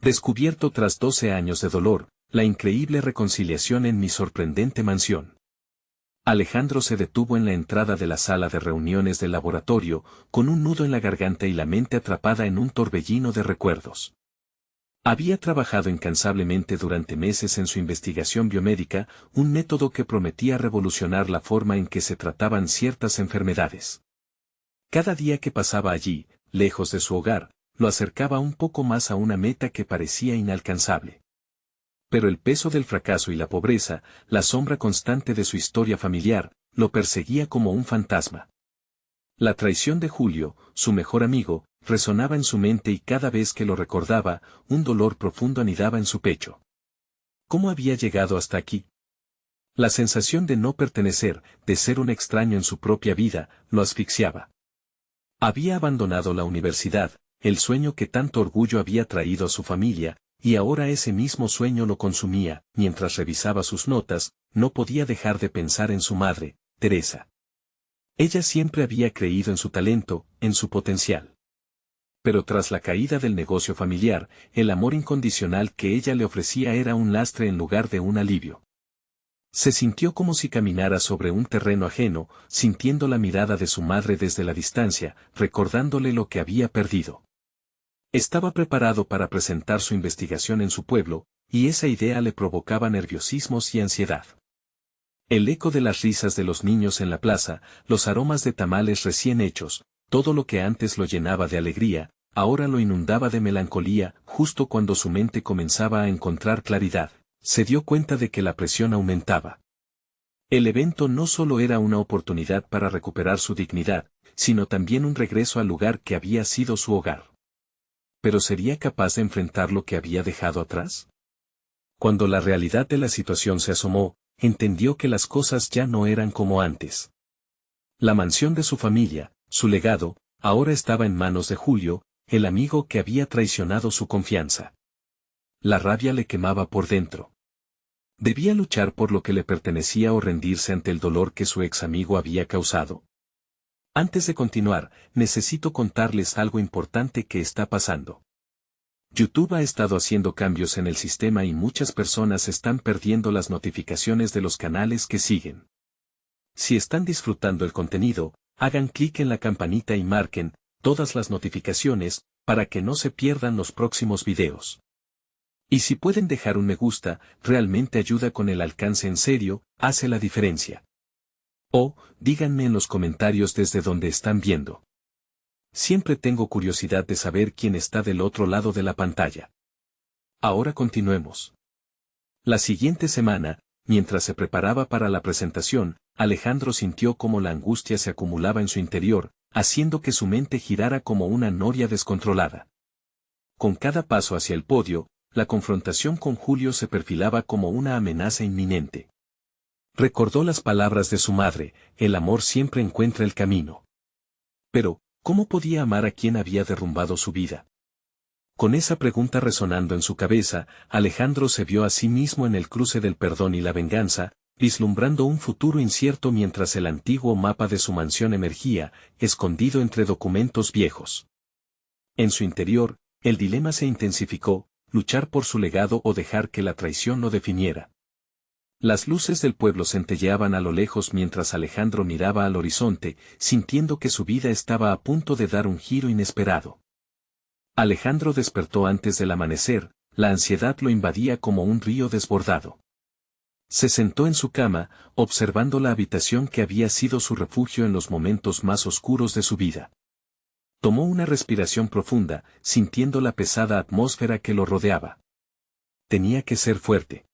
Descubierto tras 12 años de dolor, la increíble reconciliación en mi sorprendente mansión. Alejandro se detuvo en la entrada de la sala de reuniones del laboratorio, con un nudo en la garganta y la mente atrapada en un torbellino de recuerdos. Había trabajado incansablemente durante meses en su investigación biomédica, un método que prometía revolucionar la forma en que se trataban ciertas enfermedades. Cada día que pasaba allí, lejos de su hogar, lo acercaba un poco más a una meta que parecía inalcanzable. Pero el peso del fracaso y la pobreza, la sombra constante de su historia familiar, lo perseguía como un fantasma. La traición de Julio, su mejor amigo, resonaba en su mente y cada vez que lo recordaba, un dolor profundo anidaba en su pecho. ¿Cómo había llegado hasta aquí? La sensación de no pertenecer, de ser un extraño en su propia vida, lo asfixiaba. Había abandonado la universidad, el sueño que tanto orgullo había traído a su familia, y ahora ese mismo sueño lo consumía. Mientras revisaba sus notas, no podía dejar de pensar en su madre, Teresa. Ella siempre había creído en su talento, en su potencial. Pero tras la caída del negocio familiar, el amor incondicional que ella le ofrecía era un lastre en lugar de un alivio. Se sintió como si caminara sobre un terreno ajeno, sintiendo la mirada de su madre desde la distancia, recordándole lo que había perdido. Estaba preparado para presentar su investigación en su pueblo, y esa idea le provocaba nerviosismos y ansiedad. El eco de las risas de los niños en la plaza, los aromas de tamales recién hechos, todo lo que antes lo llenaba de alegría, ahora lo inundaba de melancolía. Justo cuando su mente comenzaba a encontrar claridad, se dio cuenta de que la presión aumentaba. El evento no solo era una oportunidad para recuperar su dignidad, sino también un regreso al lugar que había sido su hogar. ¿Pero sería capaz de enfrentar lo que había dejado atrás? Cuando la realidad de la situación se asomó, entendió que las cosas ya no eran como antes. La mansión de su familia, su legado, ahora estaba en manos de Julio, el amigo que había traicionado su confianza. La rabia le quemaba por dentro. ¿Debía luchar por lo que le pertenecía o rendirse ante el dolor que su ex amigo había causado? Antes de continuar, necesito contarles algo importante que está pasando. YouTube ha estado haciendo cambios en el sistema y muchas personas están perdiendo las notificaciones de los canales que siguen. Si están disfrutando el contenido, hagan clic en la campanita y marquen todas las notificaciones para que no se pierdan los próximos videos. Y si pueden dejar un me gusta, realmente ayuda con el alcance, en serio, hace la diferencia. O, díganme en los comentarios desde donde están viendo. Siempre tengo curiosidad de saber quién está del otro lado de la pantalla. Ahora continuemos. La siguiente semana, mientras se preparaba para la presentación, Alejandro sintió cómo la angustia se acumulaba en su interior, haciendo que su mente girara como una noria descontrolada. Con cada paso hacia el podio, la confrontación con Julio se perfilaba como una amenaza inminente. Recordó las palabras de su madre: el amor siempre encuentra el camino. Pero, ¿cómo podía amar a quien había derrumbado su vida? Con esa pregunta resonando en su cabeza, Alejandro se vio a sí mismo en el cruce del perdón y la venganza, vislumbrando un futuro incierto mientras el antiguo mapa de su mansión emergía, escondido entre documentos viejos. En su interior, el dilema se intensificó: luchar por su legado o dejar que la traición lo definiera. Las luces del pueblo centelleaban a lo lejos mientras Alejandro miraba al horizonte, sintiendo que su vida estaba a punto de dar un giro inesperado. Alejandro despertó antes del amanecer, la ansiedad lo invadía como un río desbordado. Se sentó en su cama, observando la habitación que había sido su refugio en los momentos más oscuros de su vida. Tomó una respiración profunda, sintiendo la pesada atmósfera que lo rodeaba. Tenía que ser fuerte.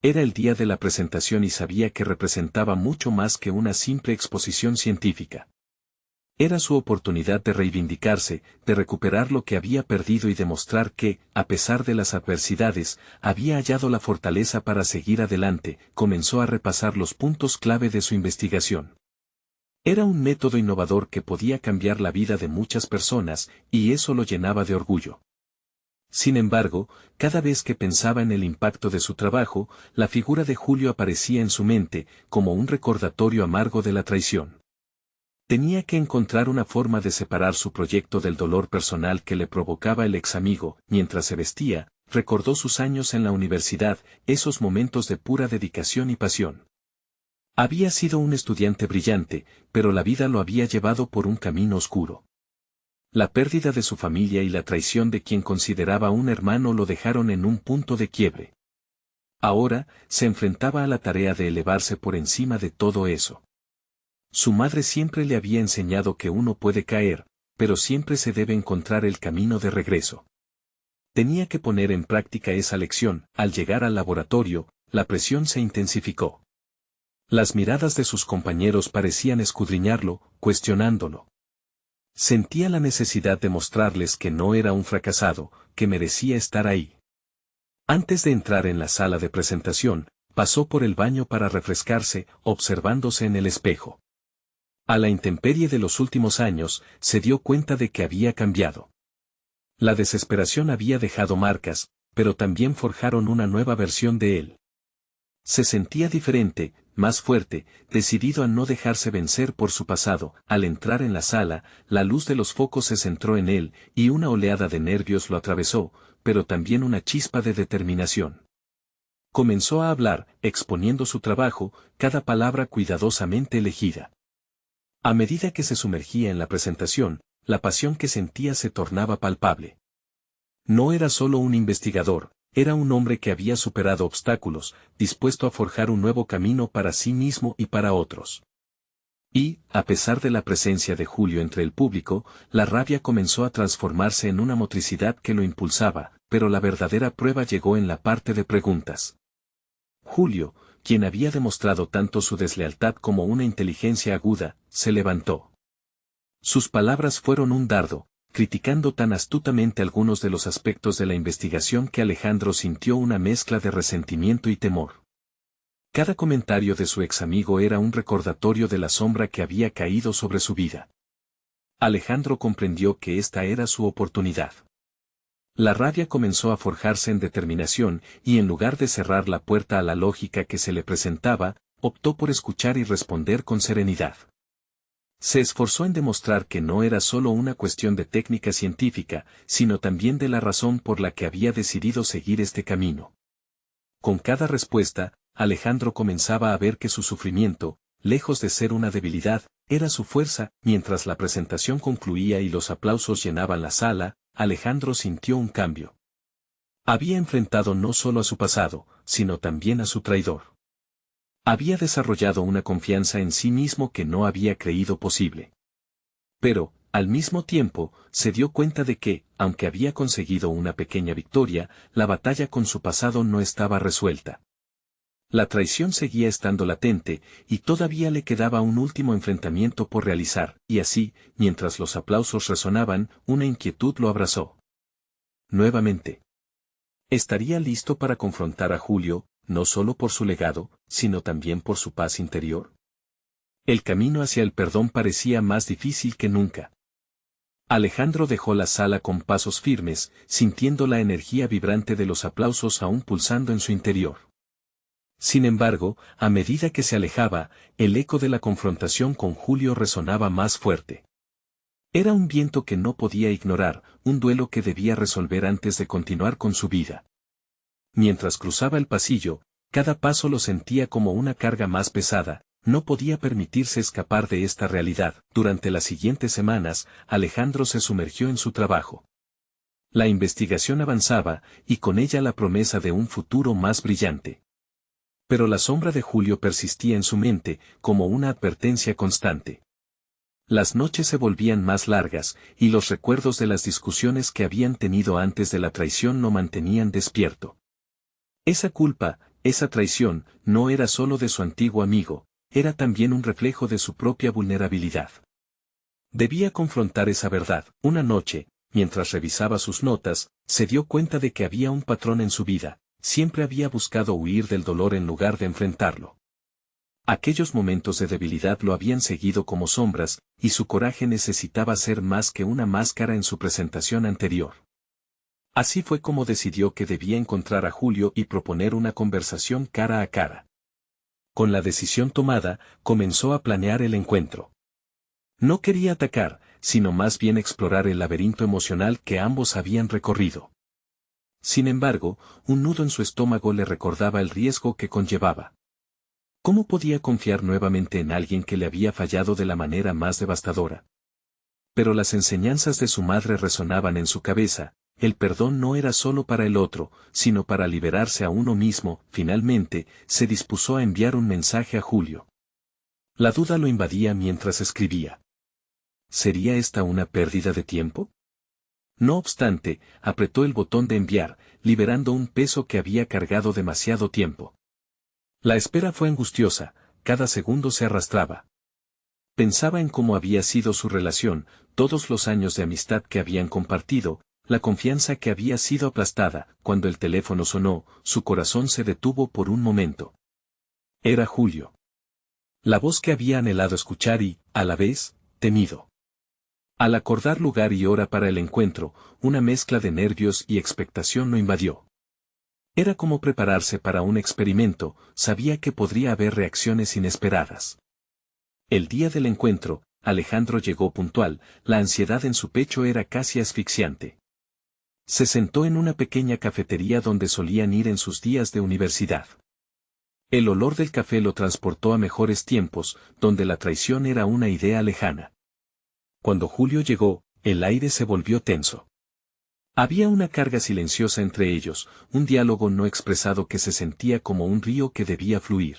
Era el día de la presentación y sabía que representaba mucho más que una simple exposición científica. Era su oportunidad de reivindicarse, de recuperar lo que había perdido y demostrar que, a pesar de las adversidades, había hallado la fortaleza para seguir adelante. Comenzó a repasar los puntos clave de su investigación. Era un método innovador que podía cambiar la vida de muchas personas, y eso lo llenaba de orgullo. Sin embargo, cada vez que pensaba en el impacto de su trabajo, la figura de Julio aparecía en su mente, como un recordatorio amargo de la traición. Tenía que encontrar una forma de separar su proyecto del dolor personal que le provocaba el ex amigo. Mientras se vestía, recordó sus años en la universidad, esos momentos de pura dedicación y pasión. Había sido un estudiante brillante, pero la vida lo había llevado por un camino oscuro. La pérdida de su familia y la traición de quien consideraba un hermano lo dejaron en un punto de quiebre. Ahora, se enfrentaba a la tarea de elevarse por encima de todo eso. Su madre siempre le había enseñado que uno puede caer, pero siempre se debe encontrar el camino de regreso. Tenía que poner en práctica esa lección. Al llegar al laboratorio, la presión se intensificó. Las miradas de sus compañeros parecían escudriñarlo, cuestionándolo. Sentía la necesidad de mostrarles que no era un fracasado, que merecía estar ahí. Antes de entrar en la sala de presentación, pasó por el baño para refrescarse, observándose en el espejo. A la intemperie de los últimos años, se dio cuenta de que había cambiado. La desesperación había dejado marcas, pero también forjaron una nueva versión de él. Se sentía diferente, más fuerte, decidido a no dejarse vencer por su pasado. Al entrar en la sala, la luz de los focos se centró en él, y una oleada de nervios lo atravesó, pero también una chispa de determinación. Comenzó a hablar, exponiendo su trabajo, cada palabra cuidadosamente elegida. A medida que se sumergía en la presentación, la pasión que sentía se tornaba palpable. No era solo un investigador, era un hombre que había superado obstáculos, dispuesto a forjar un nuevo camino para sí mismo y para otros. Y, a pesar de la presencia de Julio entre el público, la rabia comenzó a transformarse en una motricidad que lo impulsaba, pero la verdadera prueba llegó en la parte de preguntas. Julio, quien había demostrado tanto su deslealtad como una inteligencia aguda, se levantó. Sus palabras fueron un dardo, criticando tan astutamente algunos de los aspectos de la investigación que Alejandro sintió una mezcla de resentimiento y temor. Cada comentario de su ex amigo era un recordatorio de la sombra que había caído sobre su vida. Alejandro comprendió que esta era su oportunidad. La rabia comenzó a forjarse en determinación, y en lugar de cerrar la puerta a la lógica que se le presentaba, optó por escuchar y responder con serenidad. Se esforzó en demostrar que no era solo una cuestión de técnica científica, sino también de la razón por la que había decidido seguir este camino. Con cada respuesta, Alejandro comenzaba a ver que su sufrimiento, lejos de ser una debilidad, era su fuerza. Mientras la presentación concluía y los aplausos llenaban la sala, Alejandro sintió un cambio. Había enfrentado no solo a su pasado, sino también a su traidor. Había desarrollado una confianza en sí mismo que no había creído posible. Pero, al mismo tiempo, se dio cuenta de que, aunque había conseguido una pequeña victoria, la batalla con su pasado no estaba resuelta. La traición seguía estando latente, y todavía le quedaba un último enfrentamiento por realizar, y así, mientras los aplausos resonaban, una inquietud lo abrazó. Nuevamente. ¿Estaría listo para confrontar a Julio, no solo por su legado, sino también por su paz interior? El camino hacia el perdón parecía más difícil que nunca. Alejandro dejó la sala con pasos firmes, sintiendo la energía vibrante de los aplausos aún pulsando en su interior. Sin embargo, a medida que se alejaba, el eco de la confrontación con Julio resonaba más fuerte. Era un viento que no podía ignorar, un duelo que debía resolver antes de continuar con su vida. Mientras cruzaba el pasillo, cada paso lo sentía como una carga más pesada, no podía permitirse escapar de esta realidad. Durante las siguientes semanas, Alejandro se sumergió en su trabajo. La investigación avanzaba, y con ella la promesa de un futuro más brillante. Pero la sombra de Julio persistía en su mente, como una advertencia constante. Las noches se volvían más largas, y los recuerdos de las discusiones que habían tenido antes de la traición lo mantenían despierto. Esa culpa, esa traición, no era solo de su antiguo amigo, era también un reflejo de su propia vulnerabilidad. Debía confrontar esa verdad. Una noche, mientras revisaba sus notas, se dio cuenta de que había un patrón en su vida. Siempre había buscado huir del dolor en lugar de enfrentarlo. Aquellos momentos de debilidad lo habían seguido como sombras, y su coraje necesitaba ser más que una máscara en su presentación anterior. Así fue como decidió que debía encontrar a Julio y proponer una conversación cara a cara. Con la decisión tomada, comenzó a planear el encuentro. No quería atacar, sino más bien explorar el laberinto emocional que ambos habían recorrido. Sin embargo, un nudo en su estómago le recordaba el riesgo que conllevaba. ¿Cómo podía confiar nuevamente en alguien que le había fallado de la manera más devastadora? Pero las enseñanzas de su madre resonaban en su cabeza. El perdón no era solo para el otro, sino para liberarse a uno mismo. Finalmente, se dispuso a enviar un mensaje a Julio. La duda lo invadía mientras escribía. ¿Sería esta una pérdida de tiempo? No obstante, apretó el botón de enviar, liberando un peso que había cargado demasiado tiempo. La espera fue angustiosa, cada segundo se arrastraba. Pensaba en cómo había sido su relación, todos los años de amistad que habían compartido, la confianza que había sido aplastada. Cuando el teléfono sonó, su corazón se detuvo por un momento. Era Julio. La voz que había anhelado escuchar y, a la vez, temido. Al acordar lugar y hora para el encuentro, una mezcla de nervios y expectación lo invadió. Era como prepararse para un experimento, sabía que podría haber reacciones inesperadas. El día del encuentro, Alejandro llegó puntual, la ansiedad en su pecho era casi asfixiante. Se sentó en una pequeña cafetería donde solían ir en sus días de universidad. El olor del café lo transportó a mejores tiempos, donde la traición era una idea lejana. Cuando Julio llegó, el aire se volvió tenso. Había una carga silenciosa entre ellos, un diálogo no expresado que se sentía como un río que debía fluir.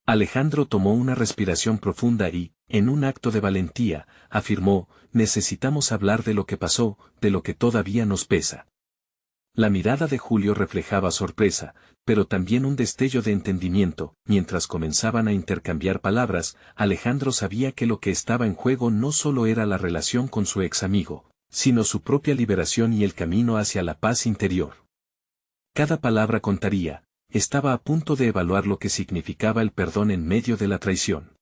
Alejandro tomó una respiración profunda y, en un acto de valentía, afirmó: necesitamos hablar de lo que pasó, de lo que todavía nos pesa. La mirada de Julio reflejaba sorpresa, pero también un destello de entendimiento. Mientras comenzaban a intercambiar palabras, Alejandro sabía que lo que estaba en juego no solo era la relación con su ex amigo, sino su propia liberación y el camino hacia la paz interior. Cada palabra contaría. Estaba a punto de evaluar lo que significaba el perdón en medio de la traición.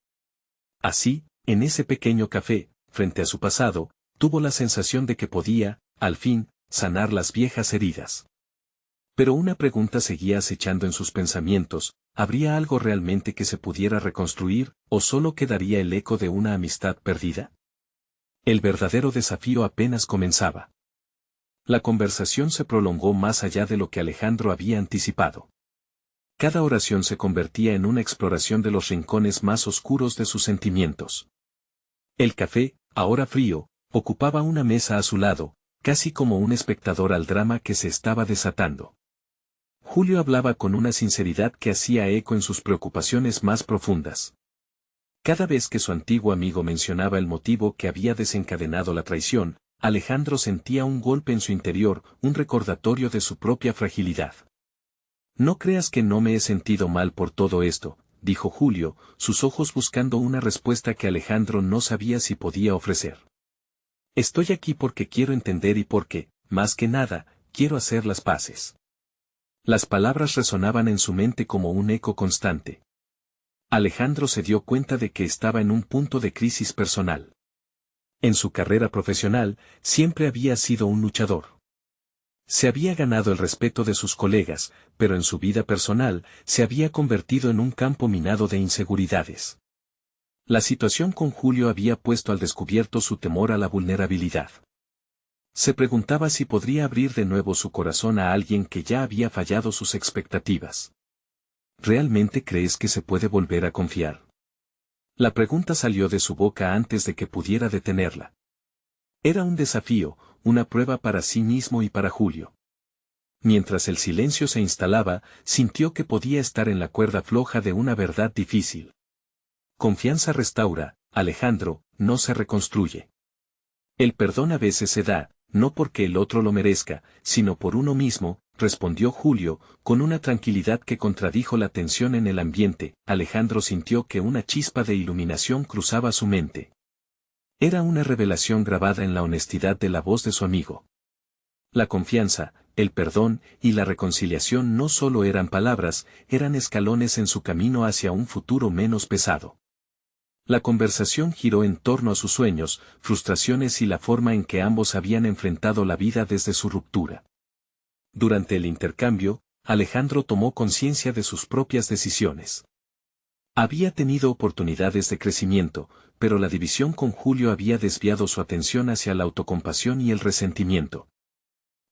Así, en ese pequeño café, frente a su pasado, tuvo la sensación de que podía, al fin, sanar las viejas heridas. Pero una pregunta seguía acechando en sus pensamientos: ¿habría algo realmente que se pudiera reconstruir, o solo quedaría el eco de una amistad perdida? El verdadero desafío apenas comenzaba. La conversación se prolongó más allá de lo que Alejandro había anticipado. Cada oración se convertía en una exploración de los rincones más oscuros de sus sentimientos. El café, ahora frío, ocupaba una mesa a su lado, casi como un espectador al drama que se estaba desatando. Julio hablaba con una sinceridad que hacía eco en sus preocupaciones más profundas. Cada vez que su antiguo amigo mencionaba el motivo que había desencadenado la traición, Alejandro sentía un golpe en su interior, un recordatorio de su propia fragilidad. No creas que no me he sentido mal por todo esto, dijo Julio, sus ojos buscando una respuesta que Alejandro no sabía si podía ofrecer. Estoy aquí porque quiero entender y porque, más que nada, quiero hacer las paces. Las palabras resonaban en su mente como un eco constante. Alejandro se dio cuenta de que estaba en un punto de crisis personal. En su carrera profesional, siempre había sido un luchador. Se había ganado el respeto de sus colegas, pero en su vida personal, se había convertido en un campo minado de inseguridades. La situación con Julio había puesto al descubierto su temor a la vulnerabilidad. Se preguntaba si podría abrir de nuevo su corazón a alguien que ya había fallado sus expectativas. ¿Realmente crees que se puede volver a confiar? La pregunta salió de su boca antes de que pudiera detenerla. Era un desafío, una prueba para sí mismo y para Julio. Mientras el silencio se instalaba, sintió que podía estar en la cuerda floja de una verdad difícil. Confianza restaura, Alejandro, no se reconstruye. El perdón a veces se da, no porque el otro lo merezca, sino por uno mismo, respondió Julio, con una tranquilidad que contradijo la tensión en el ambiente. Alejandro sintió que una chispa de iluminación cruzaba su mente. Era una revelación grabada en la honestidad de la voz de su amigo. La confianza, el perdón y la reconciliación no solo eran palabras, eran escalones en su camino hacia un futuro menos pesado. La conversación giró en torno a sus sueños, frustraciones y la forma en que ambos habían enfrentado la vida desde su ruptura. Durante el intercambio, Alejandro tomó conciencia de sus propias decisiones. Había tenido oportunidades de crecimiento, pero la división con Julio había desviado su atención hacia la autocompasión y el resentimiento.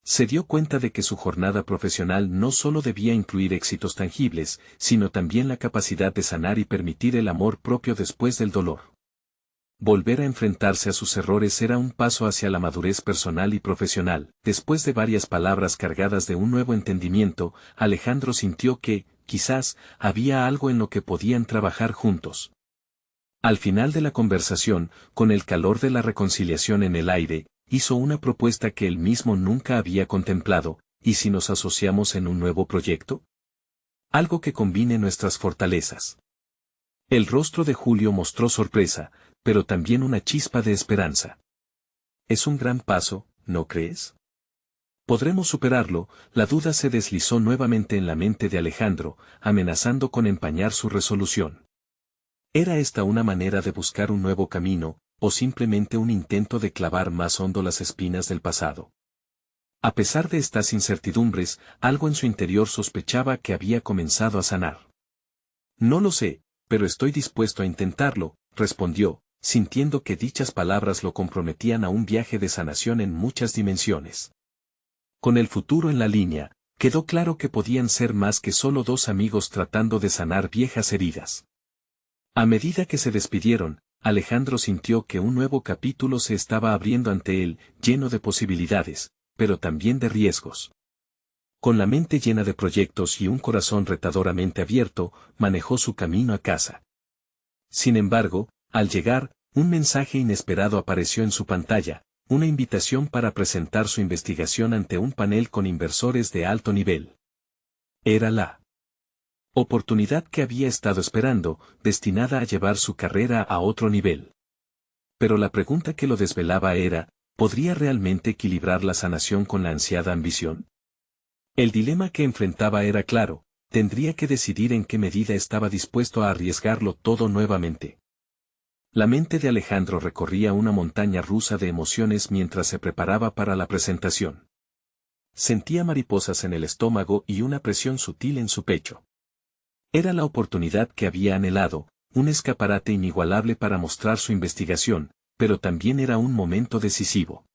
Se dio cuenta de que su jornada profesional no solo debía incluir éxitos tangibles, sino también la capacidad de sanar y permitir el amor propio después del dolor. Volver a enfrentarse a sus errores era un paso hacia la madurez personal y profesional. Después de varias palabras cargadas de un nuevo entendimiento, Alejandro sintió que, quizás, había algo en lo que podían trabajar juntos. Al final de la conversación, con el calor de la reconciliación en el aire, hizo una propuesta que él mismo nunca había contemplado: ¿y si nos asociamos en un nuevo proyecto? Algo que combine nuestras fortalezas. El rostro de Julio mostró sorpresa, pero también una chispa de esperanza. Es un gran paso, ¿no crees? ¿Podremos superarlo? La duda se deslizó nuevamente en la mente de Alejandro, amenazando con empañar su resolución. ¿Era esta una manera de buscar un nuevo camino, o simplemente un intento de clavar más hondo las espinas del pasado? A pesar de estas incertidumbres, algo en su interior sospechaba que había comenzado a sanar. No lo sé, pero estoy dispuesto a intentarlo, respondió, sintiendo que dichas palabras lo comprometían a un viaje de sanación en muchas dimensiones. Con el futuro en la línea, quedó claro que podían ser más que solo dos amigos tratando de sanar viejas heridas. A medida que se despidieron, Alejandro sintió que un nuevo capítulo se estaba abriendo ante él, lleno de posibilidades, pero también de riesgos. Con la mente llena de proyectos y un corazón retadoramente abierto, manejó su camino a casa. Sin embargo, al llegar, un mensaje inesperado apareció en su pantalla: una invitación para presentar su investigación ante un panel con inversores de alto nivel. Era la oportunidad que había estado esperando, destinada a llevar su carrera a otro nivel. Pero la pregunta que lo desvelaba era: ¿podría realmente equilibrar la sanación con la ansiada ambición? El dilema que enfrentaba era claro: tendría que decidir en qué medida estaba dispuesto a arriesgarlo todo nuevamente. La mente de Alejandro recorría una montaña rusa de emociones mientras se preparaba para la presentación. Sentía mariposas en el estómago y una presión sutil en su pecho. Era la oportunidad que había anhelado, un escaparate inigualable para mostrar su investigación, pero también era un momento decisivo.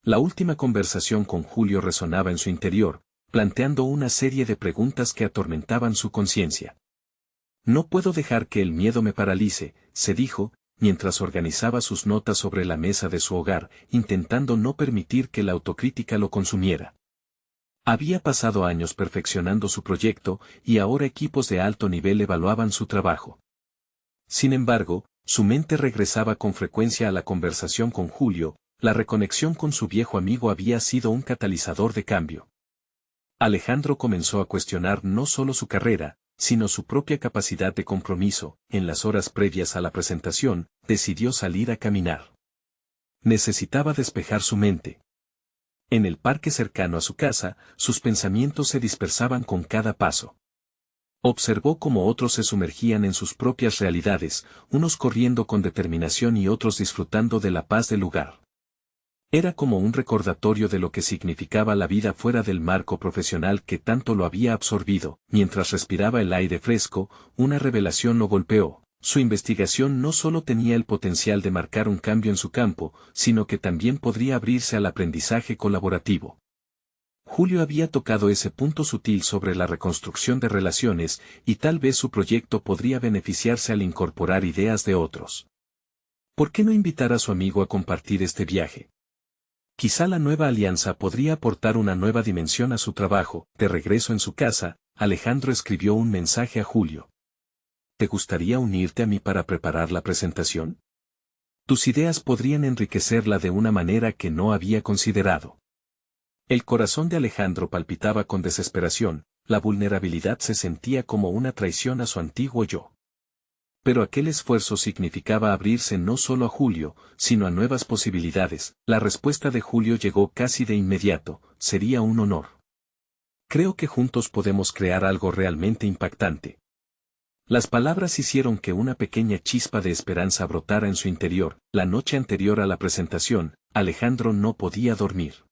La última conversación con Julio resonaba en su interior, planteando una serie de preguntas que atormentaban su conciencia. No puedo dejar que el miedo me paralice, se dijo, mientras organizaba sus notas sobre la mesa de su hogar, intentando no permitir que la autocrítica lo consumiera. Había pasado años perfeccionando su proyecto, y ahora equipos de alto nivel evaluaban su trabajo. Sin embargo, su mente regresaba con frecuencia a la conversación con Julio. La reconexión con su viejo amigo había sido un catalizador de cambio. Alejandro comenzó a cuestionar no solo su carrera, sino su propia capacidad de compromiso. En las horas previas a la presentación, decidió salir a caminar. Necesitaba despejar su mente. En el parque cercano a su casa, sus pensamientos se dispersaban con cada paso. Observó cómo otros se sumergían en sus propias realidades, unos corriendo con determinación y otros disfrutando de la paz del lugar. Era como un recordatorio de lo que significaba la vida fuera del marco profesional que tanto lo había absorbido. Mientras respiraba el aire fresco, una revelación lo golpeó: su investigación no solo tenía el potencial de marcar un cambio en su campo, sino que también podría abrirse al aprendizaje colaborativo. Julio había tocado ese punto sutil sobre la reconstrucción de relaciones, y tal vez su proyecto podría beneficiarse al incorporar ideas de otros. ¿Por qué no invitar a su amigo a compartir este viaje? Quizá la nueva alianza podría aportar una nueva dimensión a su trabajo. De regreso en su casa, Alejandro escribió un mensaje a Julio. ¿Te gustaría unirte a mí para preparar la presentación? Tus ideas podrían enriquecerla de una manera que no había considerado. El corazón de Alejandro palpitaba con desesperación, la vulnerabilidad se sentía como una traición a su antiguo yo. Pero aquel esfuerzo significaba abrirse no solo a Julio, sino a nuevas posibilidades. La respuesta de Julio llegó casi de inmediato: sería un honor. Creo que juntos podemos crear algo realmente impactante. Las palabras hicieron que una pequeña chispa de esperanza brotara en su interior. La noche anterior a la presentación, Alejandro no podía dormir.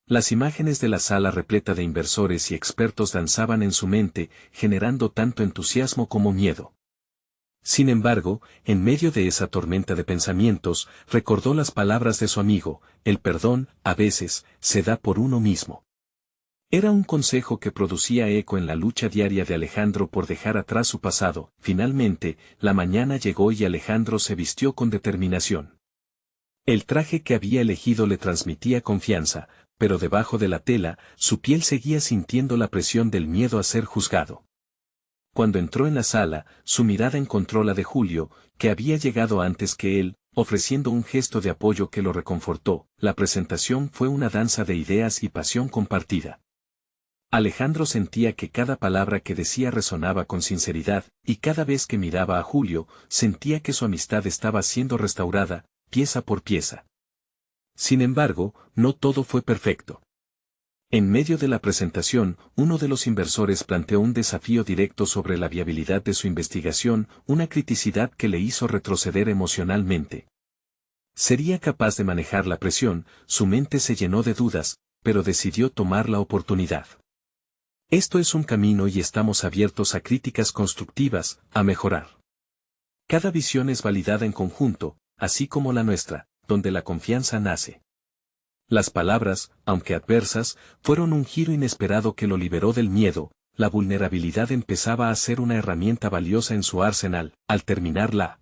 Las imágenes de la sala repleta de inversores y expertos danzaban en su mente, generando tanto entusiasmo como miedo. Sin embargo, en medio de esa tormenta de pensamientos, recordó las palabras de su amigo: el perdón, a veces, se da por uno mismo. Era un consejo que producía eco en la lucha diaria de Alejandro por dejar atrás su pasado. Finalmente, la mañana llegó y Alejandro se vistió con determinación. El traje que había elegido le transmitía confianza, pero debajo de la tela, su piel seguía sintiendo la presión del miedo a ser juzgado. Cuando entró en la sala, su mirada encontró la de Julio, que había llegado antes que él, ofreciendo un gesto de apoyo que lo reconfortó. La presentación fue una danza de ideas y pasión compartida. Alejandro sentía que cada palabra que decía resonaba con sinceridad, y cada vez que miraba a Julio, sentía que su amistad estaba siendo restaurada, pieza por pieza. Sin embargo, no todo fue perfecto. En medio de la presentación, uno de los inversores planteó un desafío directo sobre la viabilidad de su investigación, una criticidad que le hizo retroceder emocionalmente. ¿Sería capaz de manejar la presión? Su mente se llenó de dudas, pero decidió tomar la oportunidad. Esto es un camino y estamos abiertos a críticas constructivas, a mejorar. Cada visión es validada en conjunto, así como la nuestra, donde la confianza nace. Las palabras, aunque adversas, fueron un giro inesperado que lo liberó del miedo. La vulnerabilidad empezaba a ser una herramienta valiosa en su arsenal. Al terminar la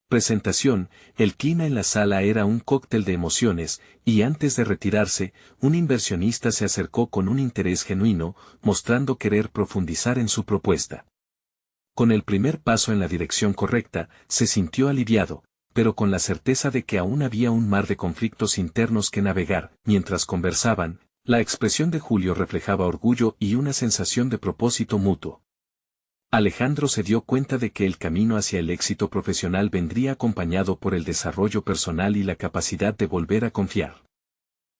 presentación, el clima en la sala era un cóctel de emociones, y antes de retirarse, un inversionista se acercó con un interés genuino, mostrando querer profundizar en su propuesta. Con el primer paso en la dirección correcta, se sintió aliviado, pero con la certeza de que aún había un mar de conflictos internos que navegar. Mientras conversaban, la expresión de Julio reflejaba orgullo y una sensación de propósito mutuo. Alejandro se dio cuenta de que el camino hacia el éxito profesional vendría acompañado por el desarrollo personal y la capacidad de volver a confiar.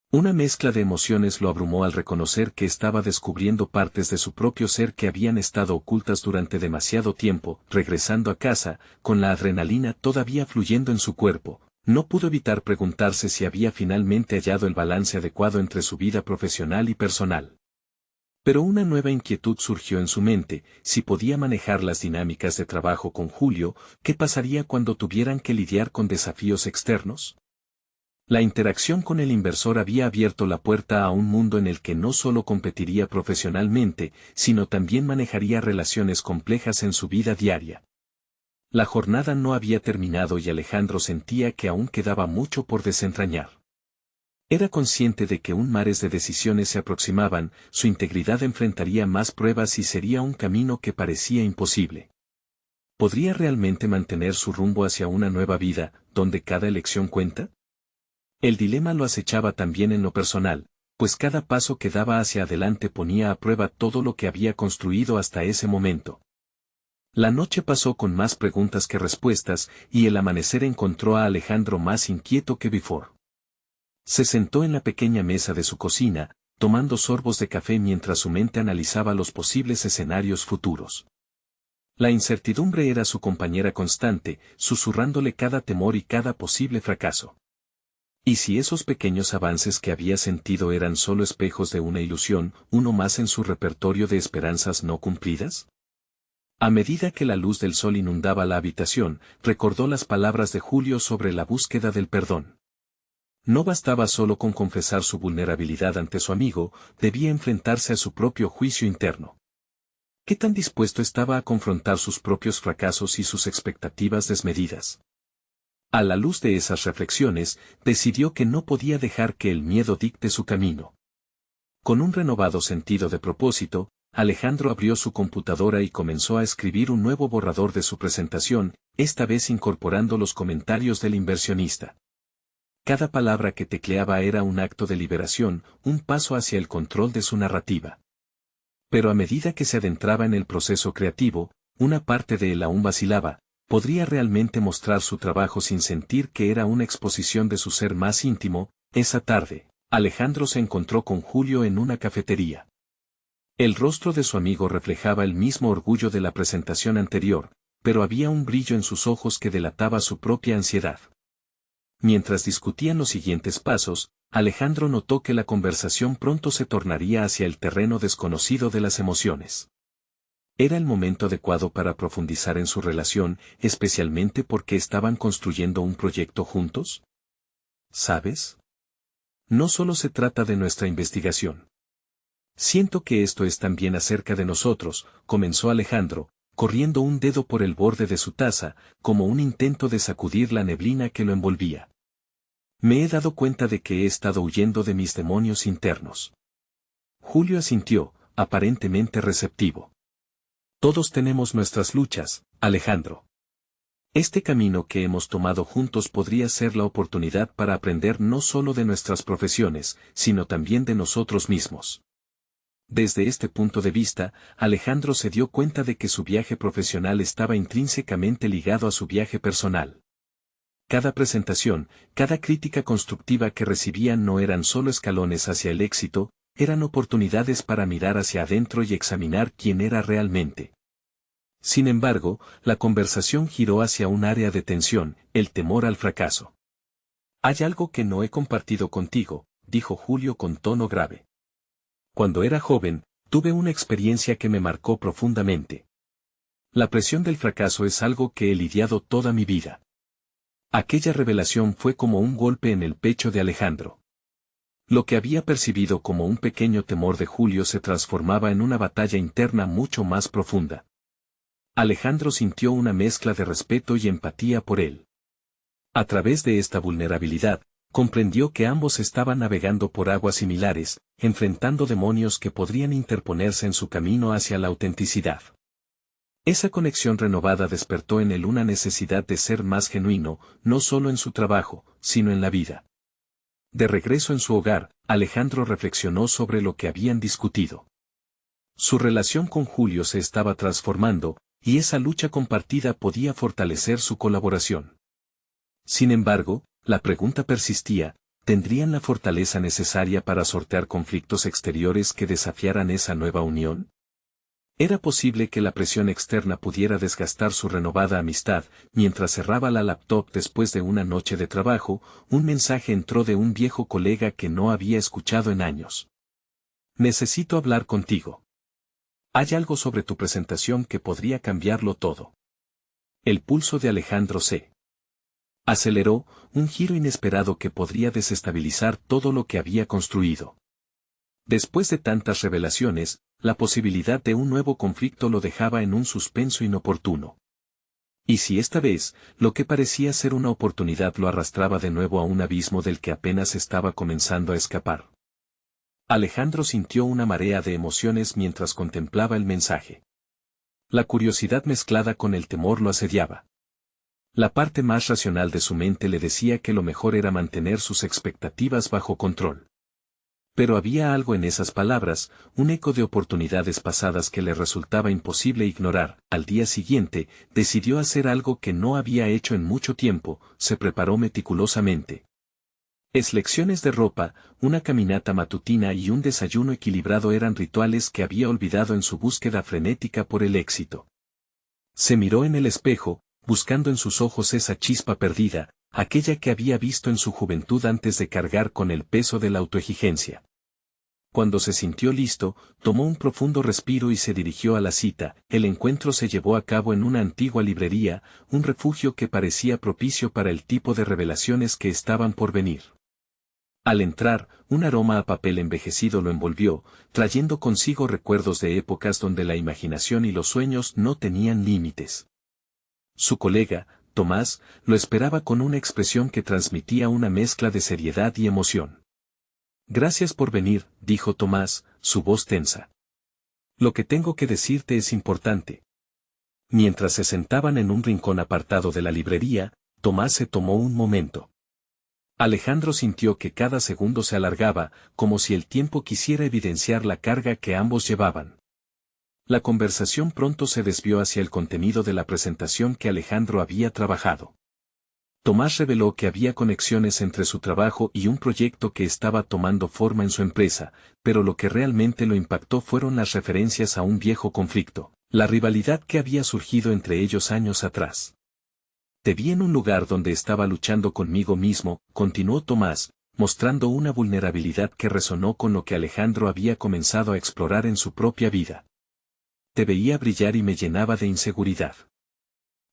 Una mezcla de emociones lo abrumó al reconocer que estaba descubriendo partes de su propio ser que habían estado ocultas durante demasiado tiempo. Regresando a casa, con la adrenalina todavía fluyendo en su cuerpo, no pudo evitar preguntarse si había finalmente hallado el balance adecuado entre su vida profesional y personal. Pero una nueva inquietud surgió en su mente: si podía manejar las dinámicas de trabajo con Julio, ¿qué pasaría cuando tuvieran que lidiar con desafíos externos? La interacción con el inversor había abierto la puerta a un mundo en el que no solo competiría profesionalmente, sino también manejaría relaciones complejas en su vida diaria. La jornada no había terminado y Alejandro sentía que aún quedaba mucho por desentrañar. Era consciente de que un mares de decisiones se aproximaban, su integridad enfrentaría más pruebas y sería un camino que parecía imposible. ¿Podría realmente mantener su rumbo hacia una nueva vida, donde cada elección cuenta? El dilema lo acechaba también en lo personal, pues cada paso que daba hacia adelante ponía a prueba todo lo que había construido hasta ese momento. La noche pasó con más preguntas que respuestas, y el amanecer encontró a Alejandro más inquieto que before. Se sentó en la pequeña mesa de su cocina, tomando sorbos de café mientras su mente analizaba los posibles escenarios futuros. La incertidumbre era su compañera constante, susurrándole cada temor y cada posible fracaso. ¿Y si esos pequeños avances que había sentido eran solo espejos de una ilusión, uno más en su repertorio de esperanzas no cumplidas? A medida que la luz del sol inundaba la habitación, recordó las palabras de Julio sobre la búsqueda del perdón. No bastaba solo con confesar su vulnerabilidad ante su amigo, debía enfrentarse a su propio juicio interno. ¿Qué tan dispuesto estaba a confrontar sus propios fracasos y sus expectativas desmedidas? A la luz de esas reflexiones, decidió que no podía dejar que el miedo dicte su camino. Con un renovado sentido de propósito, Alejandro abrió su computadora y comenzó a escribir un nuevo borrador de su presentación, esta vez incorporando los comentarios del inversionista. Cada palabra que tecleaba era un acto de liberación, un paso hacia el control de su narrativa. Pero a medida que se adentraba en el proceso creativo, una parte de él aún vacilaba: ¿podría realmente mostrar su trabajo sin sentir que era una exposición de su ser más íntimo? Esa tarde, Alejandro se encontró con Julio en una cafetería. El rostro de su amigo reflejaba el mismo orgullo de la presentación anterior, pero había un brillo en sus ojos que delataba su propia ansiedad. Mientras discutían los siguientes pasos, Alejandro notó que la conversación pronto se tornaría hacia el terreno desconocido de las emociones. Era el momento adecuado para profundizar en su relación, especialmente porque estaban construyendo un proyecto juntos. ¿Sabes? No solo se trata de nuestra investigación. Siento que esto es también acerca de nosotros, comenzó Alejandro, corriendo un dedo por el borde de su taza, como un intento de sacudir la neblina que lo envolvía. Me he dado cuenta de que he estado huyendo de mis demonios internos. Julio asintió, aparentemente receptivo. Todos tenemos nuestras luchas, Alejandro. Este camino que hemos tomado juntos podría ser la oportunidad para aprender no solo de nuestras profesiones, sino también de nosotros mismos. Desde este punto de vista, Alejandro se dio cuenta de que su viaje profesional estaba intrínsecamente ligado a su viaje personal. Cada presentación, cada crítica constructiva que recibían no eran solo escalones hacia el éxito, eran oportunidades para mirar hacia adentro y examinar quién era realmente. Sin embargo, la conversación giró hacia un área de tensión, el temor al fracaso. Hay algo que no he compartido contigo, dijo Julio con tono grave. Cuando era joven, tuve una experiencia que me marcó profundamente. La presión del fracaso es algo que he lidiado toda mi vida. Aquella revelación fue como un golpe en el pecho de Alejandro. Lo que había percibido como un pequeño temor de Julio se transformaba en una batalla interna mucho más profunda. Alejandro sintió una mezcla de respeto y empatía por él. A través de esta vulnerabilidad, comprendió que ambos estaban navegando por aguas similares, enfrentando demonios que podrían interponerse en su camino hacia la autenticidad. Esa conexión renovada despertó en él una necesidad de ser más genuino, no solo en su trabajo, sino en la vida. De regreso en su hogar, Alejandro reflexionó sobre lo que habían discutido. Su relación con Julio se estaba transformando, y esa lucha compartida podía fortalecer su colaboración. Sin embargo, la pregunta persistía, ¿tendrían la fortaleza necesaria para sortear conflictos exteriores que desafiaran esa nueva unión? Era posible que la presión externa pudiera desgastar su renovada amistad. Mientras cerraba la laptop después de una noche de trabajo, un mensaje entró de un viejo colega que no había escuchado en años. Necesito hablar contigo. Hay algo sobre tu presentación que podría cambiarlo todo. El pulso de Alejandro se aceleró, un giro inesperado que podría desestabilizar todo lo que había construido. Después de tantas revelaciones, la posibilidad de un nuevo conflicto lo dejaba en un suspenso inoportuno. Y si esta vez, lo que parecía ser una oportunidad lo arrastraba de nuevo a un abismo del que apenas estaba comenzando a escapar. Alejandro sintió una marea de emociones mientras contemplaba el mensaje. La curiosidad mezclada con el temor lo asediaba. La parte más racional de su mente le decía que lo mejor era mantener sus expectativas bajo control. Pero había algo en esas palabras, un eco de oportunidades pasadas que le resultaba imposible ignorar. Al día siguiente, decidió hacer algo que no había hecho en mucho tiempo, se preparó meticulosamente. Lecciones de ropa, una caminata matutina y un desayuno equilibrado eran rituales que había olvidado en su búsqueda frenética por el éxito. Se miró en el espejo, buscando en sus ojos esa chispa perdida, aquella que había visto en su juventud antes de cargar con el peso de la autoexigencia. Cuando se sintió listo, tomó un profundo respiro y se dirigió a la cita. El encuentro se llevó a cabo en una antigua librería, un refugio que parecía propicio para el tipo de revelaciones que estaban por venir. Al entrar, un aroma a papel envejecido lo envolvió, trayendo consigo recuerdos de épocas donde la imaginación y los sueños no tenían límites. Su colega, Tomás, lo esperaba con una expresión que transmitía una mezcla de seriedad y emoción. Gracias por venir, dijo Tomás, su voz tensa. Lo que tengo que decirte es importante. Mientras se sentaban en un rincón apartado de la librería, Tomás se tomó un momento. Alejandro sintió que cada segundo se alargaba, como si el tiempo quisiera evidenciar la carga que ambos llevaban. La conversación pronto se desvió hacia el contenido de la presentación que Alejandro había trabajado. Tomás reveló que había conexiones entre su trabajo y un proyecto que estaba tomando forma en su empresa, pero lo que realmente lo impactó fueron las referencias a un viejo conflicto, la rivalidad que había surgido entre ellos años atrás. Te vi en un lugar donde estaba luchando conmigo mismo, continuó Tomás, mostrando una vulnerabilidad que resonó con lo que Alejandro había comenzado a explorar en su propia vida. te veía brillar y me llenaba de inseguridad.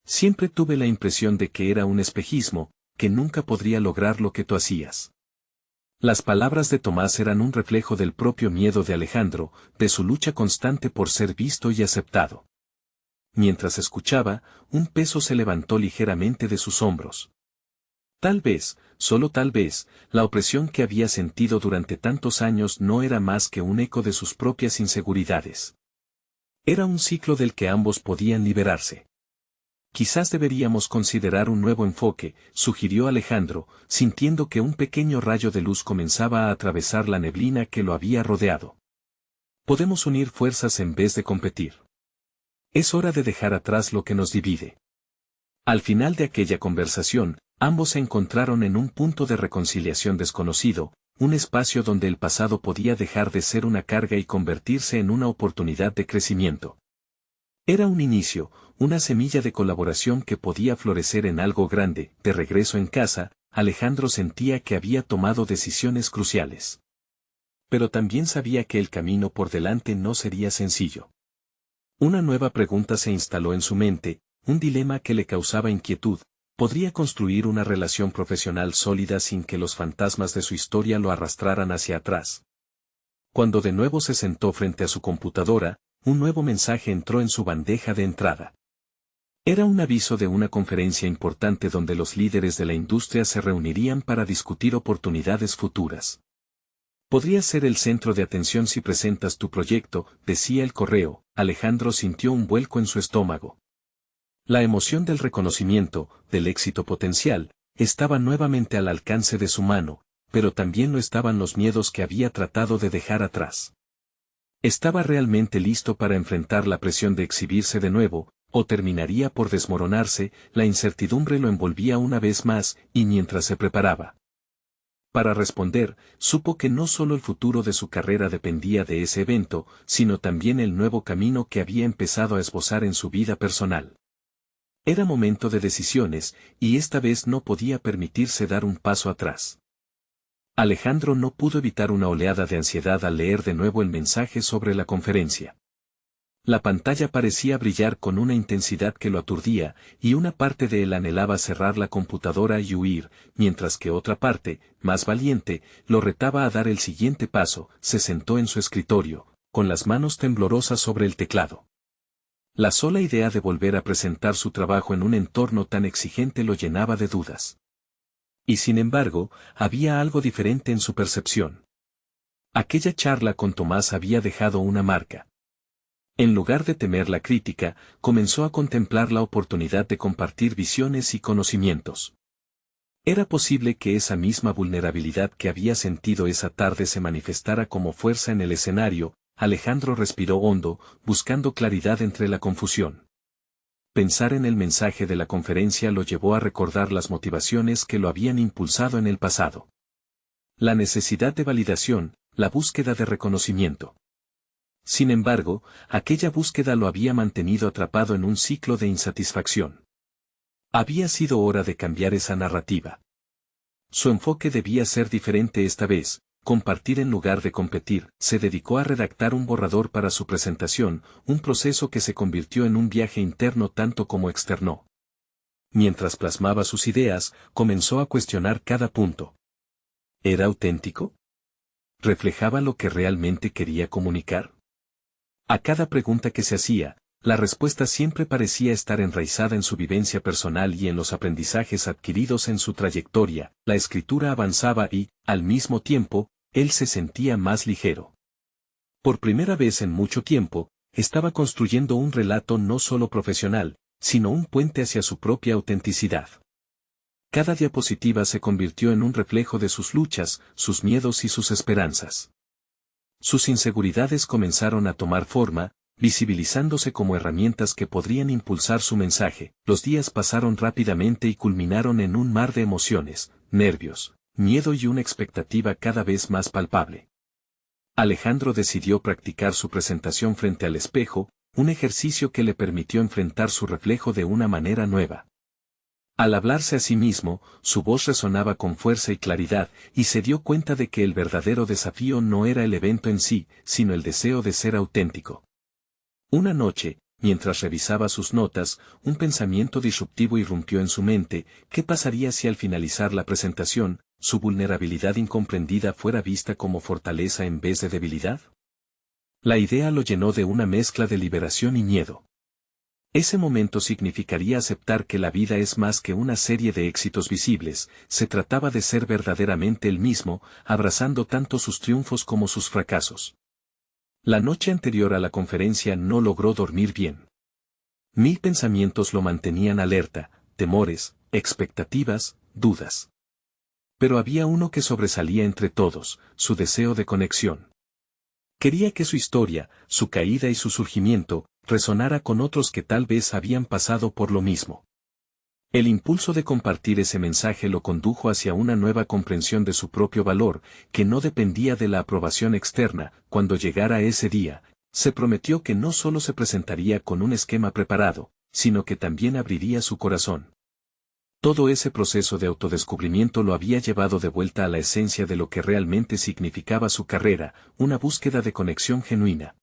Siempre tuve la impresión de que era un espejismo, que nunca podría lograr lo que tú hacías. Las palabras de Tomás eran un reflejo del propio miedo de Alejandro, de su lucha constante por ser visto y aceptado. Mientras escuchaba, un peso se levantó ligeramente de sus hombros. Tal vez, solo tal vez, la opresión que había sentido durante tantos años no era más que un eco de sus propias inseguridades. Era un ciclo del que ambos podían liberarse. Quizás deberíamos considerar un nuevo enfoque, sugirió Alejandro, sintiendo que un pequeño rayo de luz comenzaba a atravesar la neblina que lo había rodeado. Podemos unir fuerzas en vez de competir. Es hora de dejar atrás lo que nos divide. Al final de aquella conversación, ambos se encontraron en un punto de reconciliación desconocido, un espacio donde el pasado podía dejar de ser una carga y convertirse en una oportunidad de crecimiento. Era un inicio, una semilla de colaboración que podía florecer en algo grande. De regreso en casa, Alejandro sentía que había tomado decisiones cruciales. Pero también sabía que el camino por delante no sería sencillo. Una nueva pregunta se instaló en su mente, un dilema que le causaba inquietud. ¿Podría construir una relación profesional sólida sin que los fantasmas de su historia lo arrastraran hacia atrás? Cuando de nuevo se sentó frente a su computadora, un nuevo mensaje entró en su bandeja de entrada. Era un aviso de una conferencia importante donde los líderes de la industria se reunirían para discutir oportunidades futuras. Podrías ser el centro de atención si presentas tu proyecto, decía el correo. Alejandro sintió un vuelco en su estómago. La emoción del reconocimiento, del éxito potencial, estaba nuevamente al alcance de su mano, pero también lo estaban los miedos que había tratado de dejar atrás. ¿Estaba realmente listo para enfrentar la presión de exhibirse de nuevo, o terminaría por desmoronarse? La incertidumbre lo envolvía una vez más, y mientras se preparaba para responder, supo que no solo el futuro de su carrera dependía de ese evento, sino también el nuevo camino que había empezado a esbozar en su vida personal. Era momento de decisiones, y esta vez no podía permitirse dar un paso atrás. Alejandro no pudo evitar una oleada de ansiedad al leer de nuevo el mensaje sobre la conferencia. La pantalla parecía brillar con una intensidad que lo aturdía, y una parte de él anhelaba cerrar la computadora y huir, mientras que otra parte, más valiente, lo retaba a dar el siguiente paso. Se sentó en su escritorio, con las manos temblorosas sobre el teclado. La sola idea de volver a presentar su trabajo en un entorno tan exigente lo llenaba de dudas. Y sin embargo, había algo diferente en su percepción. Aquella charla con Tomás había dejado una marca. En lugar de temer la crítica, comenzó a contemplar la oportunidad de compartir visiones y conocimientos. Era posible que esa misma vulnerabilidad que había sentido esa tarde se manifestara como fuerza en el escenario. Alejandro respiró hondo, buscando claridad entre la confusión. Pensar en el mensaje de la conferencia lo llevó a recordar las motivaciones que lo habían impulsado en el pasado. La necesidad de validación, la búsqueda de reconocimiento. Sin embargo, aquella búsqueda lo había mantenido atrapado en un ciclo de insatisfacción. Había sido hora de cambiar esa narrativa. Su enfoque debía ser diferente esta vez, compartir en lugar de competir. Se dedicó a redactar un borrador para su presentación, un proceso que se convirtió en un viaje interno tanto como externo. Mientras plasmaba sus ideas, comenzó a cuestionar cada punto. ¿Era auténtico? ¿Reflejaba lo que realmente quería comunicar? A cada pregunta que se hacía, la respuesta siempre parecía estar enraizada en su vivencia personal y en los aprendizajes adquiridos en su trayectoria. La escritura avanzaba y, al mismo tiempo, él se sentía más ligero. Por primera vez en mucho tiempo, estaba construyendo un relato no solo profesional, sino un puente hacia su propia autenticidad. Cada diapositiva se convirtió en un reflejo de sus luchas, sus miedos y sus esperanzas. Sus inseguridades comenzaron a tomar forma, visibilizándose como herramientas que podrían impulsar su mensaje. Los días pasaron rápidamente y culminaron en un mar de emociones, nervios, miedo y una expectativa cada vez más palpable. Alejandro decidió practicar su presentación frente al espejo, un ejercicio que le permitió enfrentar su reflejo de una manera nueva. Al hablarse a sí mismo, su voz resonaba con fuerza y claridad, y se dio cuenta de que el verdadero desafío no era el evento en sí, sino el deseo de ser auténtico. Una noche, mientras revisaba sus notas, un pensamiento disruptivo irrumpió en su mente: ¿qué pasaría si al finalizar la presentación, su vulnerabilidad incomprendida fuera vista como fortaleza en vez de debilidad? La idea lo llenó de una mezcla de liberación y miedo. Ese momento significaría aceptar que la vida es más que una serie de éxitos visibles. Se trataba de ser verdaderamente él mismo, abrazando tanto sus triunfos como sus fracasos. La noche anterior a la conferencia no logró dormir bien. 1000 pensamientos lo mantenían alerta: temores, expectativas, dudas. Pero había uno que sobresalía entre todos: su deseo de conexión. Quería que su historia, su caída y su surgimiento, resonara con otros que tal vez habían pasado por lo mismo. El impulso de compartir ese mensaje lo condujo hacia una nueva comprensión de su propio valor, que no dependía de la aprobación externa. Cuando llegara ese día, se prometió que no solo se presentaría con un esquema preparado, sino que también abriría su corazón. Todo ese proceso de autodescubrimiento lo había llevado de vuelta a la esencia de lo que realmente significaba su carrera: una búsqueda de conexión genuina.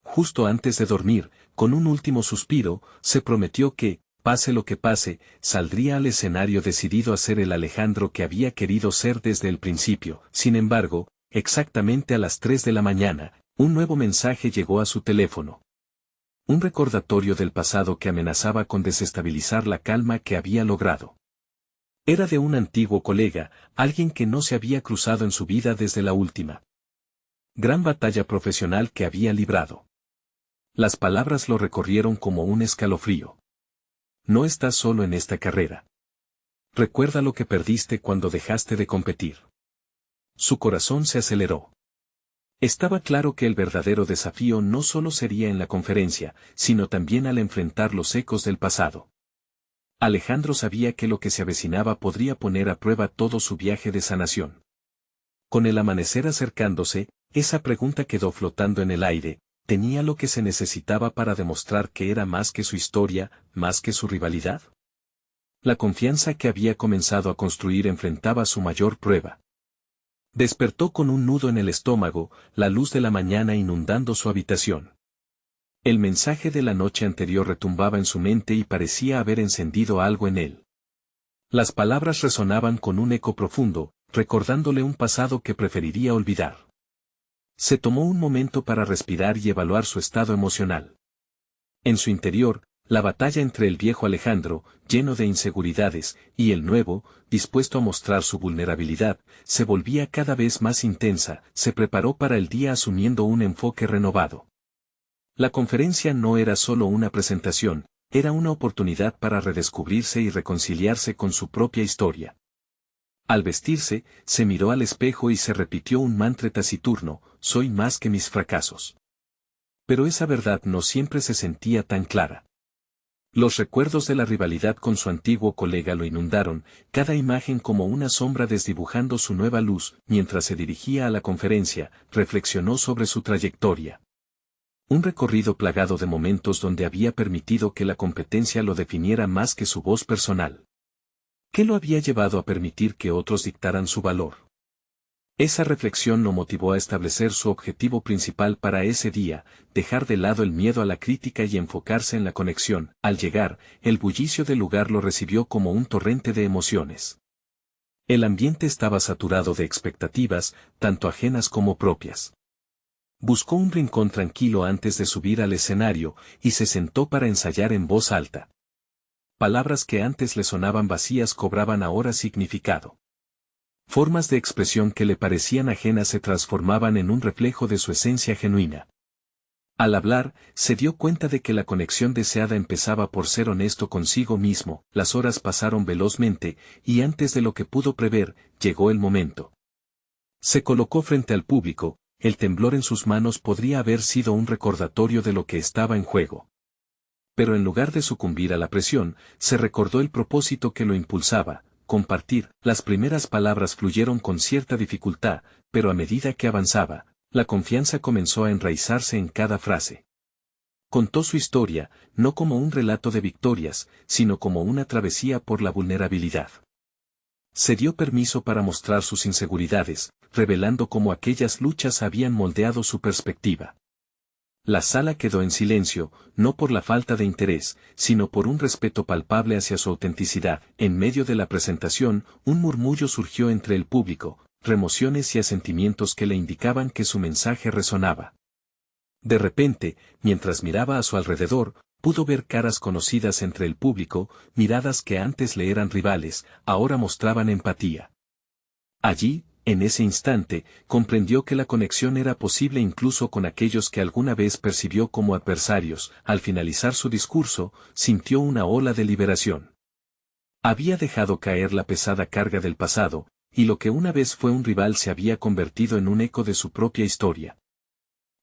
Justo antes de dormir, con un último suspiro, se prometió que, pase lo que pase, saldría al escenario decidido a ser el Alejandro que había querido ser desde el principio. Sin embargo, exactamente a las 3 de la mañana, un nuevo mensaje llegó a su teléfono. Un recordatorio del pasado que amenazaba con desestabilizar la calma que había logrado. Era de un antiguo colega, alguien que no se había cruzado en su vida desde la última gran batalla profesional que había librado. Las palabras lo recorrieron como un escalofrío. No estás solo en esta carrera. Recuerda lo que perdiste cuando dejaste de competir. Su corazón se aceleró. Estaba claro que el verdadero desafío no solo sería en la conferencia, sino también al enfrentar los ecos del pasado. Alejandro sabía que lo que se avecinaba podría poner a prueba todo su viaje de sanación. Con el amanecer acercándose, esa pregunta quedó flotando en el aire: ¿tenía lo que se necesitaba para demostrar que era más que su historia, más que su rivalidad? La confianza que había comenzado a construir enfrentaba su mayor prueba. Despertó con un nudo en el estómago, la luz de la mañana inundando su habitación. El mensaje de la noche anterior retumbaba en su mente y parecía haber encendido algo en él. Las palabras resonaban con un eco profundo, recordándole un pasado que preferiría olvidar. Se tomó un momento para respirar y evaluar su estado emocional. En su interior, la batalla entre el viejo Alejandro, lleno de inseguridades, y el nuevo, dispuesto a mostrar su vulnerabilidad, se volvía cada vez más intensa. Se preparó para el día asumiendo un enfoque renovado. La conferencia no era solo una presentación, era una oportunidad para redescubrirse y reconciliarse con su propia historia. Al vestirse, se miró al espejo y se repitió un mantra taciturno: soy más que mis fracasos. Pero esa verdad no siempre se sentía tan clara. Los recuerdos de la rivalidad con su antiguo colega lo inundaron, cada imagen como una sombra desdibujando su nueva luz. Mientras se dirigía a la conferencia, reflexionó sobre su trayectoria. Un recorrido plagado de momentos donde había permitido que la competencia lo definiera más que su voz personal. ¿Qué lo había llevado a permitir que otros dictaran su valor? Esa reflexión lo motivó a establecer su objetivo principal para ese día: dejar de lado el miedo a la crítica y enfocarse en la conexión. Al llegar, el bullicio del lugar lo recibió como un torrente de emociones. El ambiente estaba saturado de expectativas, tanto ajenas como propias. Buscó un rincón tranquilo antes de subir al escenario, y se sentó para ensayar en voz alta. Palabras que antes le sonaban vacías cobraban ahora significado. Formas de expresión que le parecían ajenas se transformaban en un reflejo de su esencia genuina. Al hablar, se dio cuenta de que la conexión deseada empezaba por ser honesto consigo mismo. Las horas pasaron velozmente, y antes de lo que pudo prever, llegó el momento. Se colocó frente al público. El temblor en sus manos podría haber sido un recordatorio de lo que estaba en juego. Pero en lugar de sucumbir a la presión, se recordó el propósito que lo impulsaba: compartir. Las primeras palabras fluyeron con cierta dificultad, pero a medida que avanzaba, la confianza comenzó a enraizarse en cada frase. Contó su historia, no como un relato de victorias, sino como una travesía por la vulnerabilidad. Se dio permiso para mostrar sus inseguridades, revelando cómo aquellas luchas habían moldeado su perspectiva. La sala quedó en silencio, no por la falta de interés, sino por un respeto palpable hacia su autenticidad. En medio de la presentación, un murmullo surgió entre el público, remociones y asentimientos que le indicaban que su mensaje resonaba. De repente, mientras miraba a su alrededor, pudo ver caras conocidas entre el público, miradas que antes le eran rivales, ahora mostraban empatía. Allí, en ese instante, comprendió que la conexión era posible incluso con aquellos que alguna vez percibió como adversarios. Al finalizar su discurso, sintió una ola de liberación. Había dejado caer la pesada carga del pasado, y lo que una vez fue un rival se había convertido en un eco de su propia historia.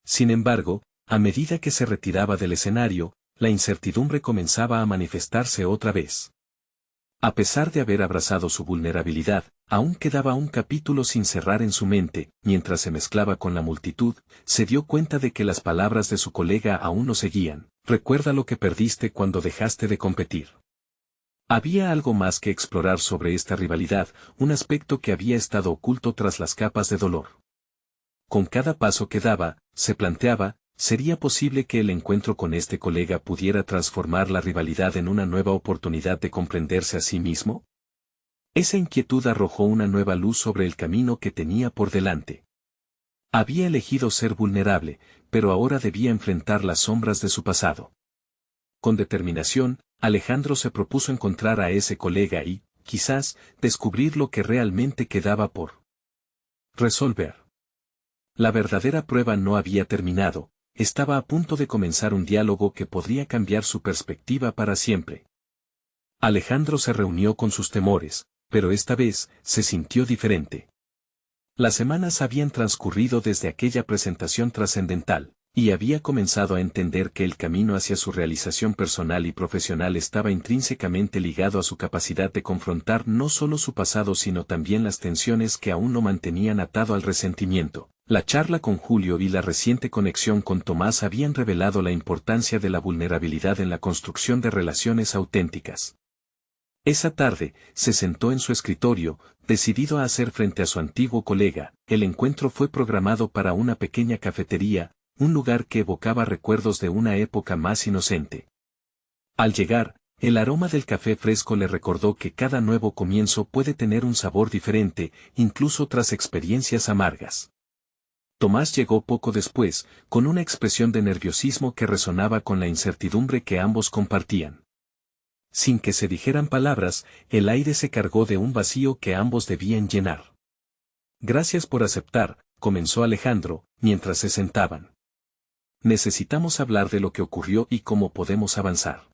Sin embargo, a medida que se retiraba del escenario, la incertidumbre comenzaba a manifestarse otra vez. A pesar de haber abrazado su vulnerabilidad, aún quedaba un capítulo sin cerrar en su mente. Mientras se mezclaba con la multitud, se dio cuenta de que las palabras de su colega aún lo seguían. Recuerda lo que perdiste cuando dejaste de competir. Había algo más que explorar sobre esta rivalidad, un aspecto que había estado oculto tras las capas de dolor. Con cada paso que daba, se planteaba, ¿sería posible que el encuentro con este colega pudiera transformar la rivalidad en una nueva oportunidad de comprenderse a sí mismo? Esa inquietud arrojó una nueva luz sobre el camino que tenía por delante. Había elegido ser vulnerable, pero ahora debía enfrentar las sombras de su pasado. Con determinación, Alejandro se propuso encontrar a ese colega y, quizás, descubrir lo que realmente quedaba por resolver. La verdadera prueba no había terminado, estaba a punto de comenzar un diálogo que podría cambiar su perspectiva para siempre. Alejandro se reunió con sus temores, pero esta vez, se sintió diferente. Las semanas habían transcurrido desde aquella presentación trascendental, y había comenzado a entender que el camino hacia su realización personal y profesional estaba intrínsecamente ligado a su capacidad de confrontar no solo su pasado sino también las tensiones que aún lo mantenían atado al resentimiento. La charla con Julio y la reciente conexión con Tomás habían revelado la importancia de la vulnerabilidad en la construcción de relaciones auténticas. Esa tarde, se sentó en su escritorio, decidido a hacer frente a su antiguo colega. El encuentro fue programado para una pequeña cafetería, un lugar que evocaba recuerdos de una época más inocente. Al llegar, el aroma del café fresco le recordó que cada nuevo comienzo puede tener un sabor diferente, incluso tras experiencias amargas. Tomás llegó poco después, con una expresión de nerviosismo que resonaba con la incertidumbre que ambos compartían. Sin que se dijeran palabras, el aire se cargó de un vacío que ambos debían llenar. Gracias por aceptar, comenzó Alejandro, mientras se sentaban. Necesitamos hablar de lo que ocurrió y cómo podemos avanzar.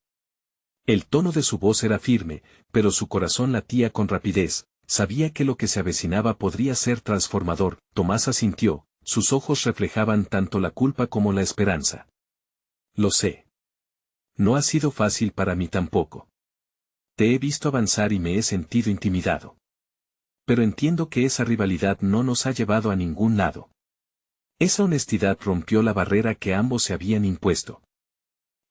El tono de su voz era firme, pero su corazón latía con rapidez, sabía que lo que se avecinaba podría ser transformador. Tomás asintió, sus ojos reflejaban tanto la culpa como la esperanza. Lo sé. No ha sido fácil para mí tampoco. Te he visto avanzar y me he sentido intimidado. Pero entiendo que esa rivalidad no nos ha llevado a ningún lado. Esa honestidad rompió la barrera que ambos se habían impuesto.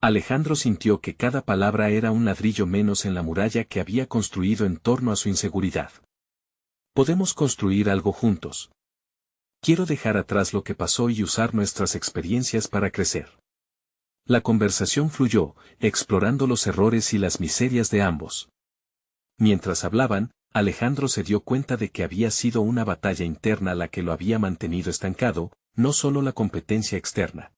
Alejandro sintió que cada palabra era un ladrillo menos en la muralla que había construido en torno a su inseguridad. Podemos construir algo juntos. Quiero dejar atrás lo que pasó y usar nuestras experiencias para crecer. La conversación fluyó, explorando los errores y las miserias de ambos. Mientras hablaban, Alejandro se dio cuenta de que había sido una batalla interna la que lo había mantenido estancado, no solo la competencia externa.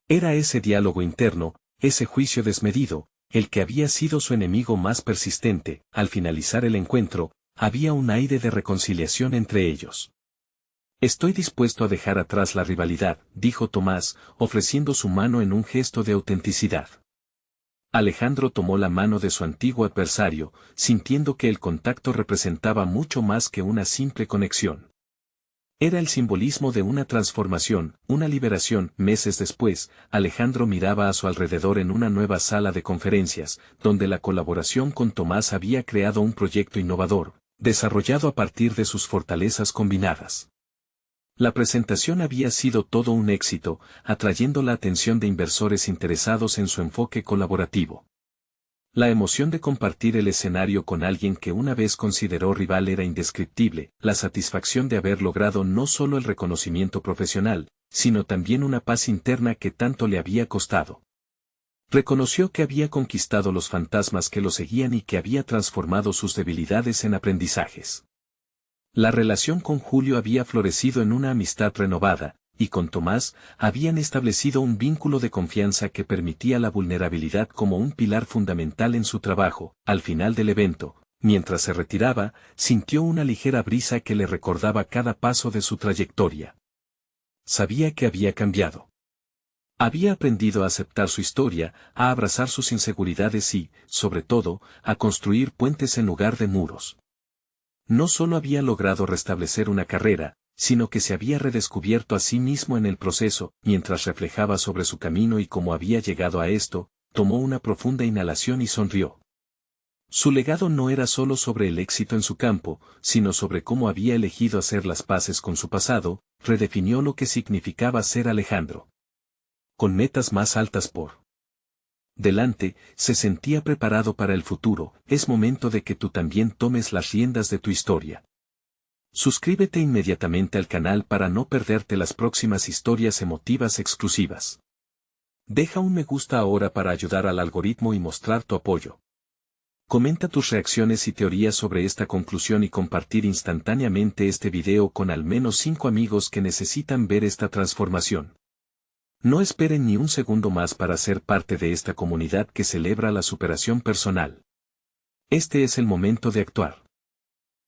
Era ese diálogo interno, ese juicio desmedido, el que había sido su enemigo más persistente. Al finalizar el encuentro, había un aire de reconciliación entre ellos. Estoy dispuesto a dejar atrás la rivalidad, dijo Tomás, ofreciendo su mano en un gesto de autenticidad. Alejandro tomó la mano de su antiguo adversario, sintiendo que el contacto representaba mucho más que una simple conexión. Era el simbolismo de una transformación, una liberación. Meses después, Alejandro miraba a su alrededor en una nueva sala de conferencias, donde la colaboración con Tomás había creado un proyecto innovador, desarrollado a partir de sus fortalezas combinadas. La presentación había sido todo un éxito, atrayendo la atención de inversores interesados en su enfoque colaborativo. La emoción de compartir el escenario con alguien que una vez consideró rival era indescriptible, la satisfacción de haber logrado no solo el reconocimiento profesional, sino también una paz interna que tanto le había costado. Reconoció que había conquistado los fantasmas que lo seguían y que había transformado sus debilidades en aprendizajes. La relación con Julio había florecido en una amistad renovada, y con Tomás habían establecido un vínculo de confianza que permitía la vulnerabilidad como un pilar fundamental en su trabajo. Al final del evento, mientras se retiraba, sintió una ligera brisa que le recordaba cada paso de su trayectoria. Sabía que había cambiado. Había aprendido a aceptar su historia, a abrazar sus inseguridades y, sobre todo, a construir puentes en lugar de muros. No solo había logrado restablecer una carrera, sino que se había redescubierto a sí mismo en el proceso. Mientras reflejaba sobre su camino y cómo había llegado a esto, tomó una profunda inhalación y sonrió. Su legado no era solo sobre el éxito en su campo, sino sobre cómo había elegido hacer las paces con su pasado. Redefinió lo que significaba ser Alejandro. Con metas más altas por delante, se sentía preparado para el futuro. Es momento de que tú también tomes las riendas de tu historia. Suscríbete inmediatamente al canal para no perderte las próximas historias emotivas exclusivas. Deja un me gusta ahora para ayudar al algoritmo y mostrar tu apoyo. Comenta tus reacciones y teorías sobre esta conclusión y compartir instantáneamente este video con al menos 5 amigos que necesitan ver esta transformación. No esperen ni un segundo más para ser parte de esta comunidad que celebra la superación personal. Este es el momento de actuar.